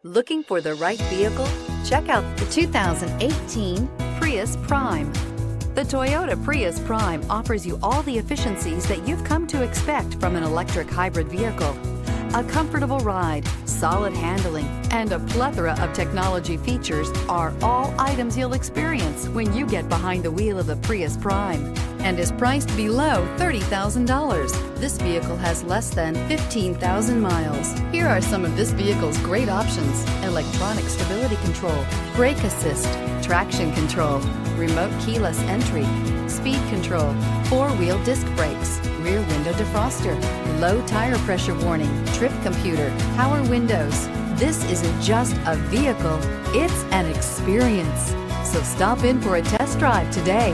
Looking for the right vehicle? Check out the 2018 Prius Prime. The Toyota Prius Prime offers you all the efficiencies that you've come to expect from an electric hybrid vehicle. A comfortable ride, solid handling, and a plethora of technology features are all items you'll experience when you get behind the wheel of the Prius Prime, and is priced below $30,000. This vehicle has less than 15,000 miles. Here are some of this vehicle's great options: electronic stability control, brake assist, traction control, remote keyless entry, speed control, four-wheel disc brakes, rear window defroster, low tire pressure warning, trip computer, power windows. This isn't just a vehicle, it's an experience. So stop in for a test drive today.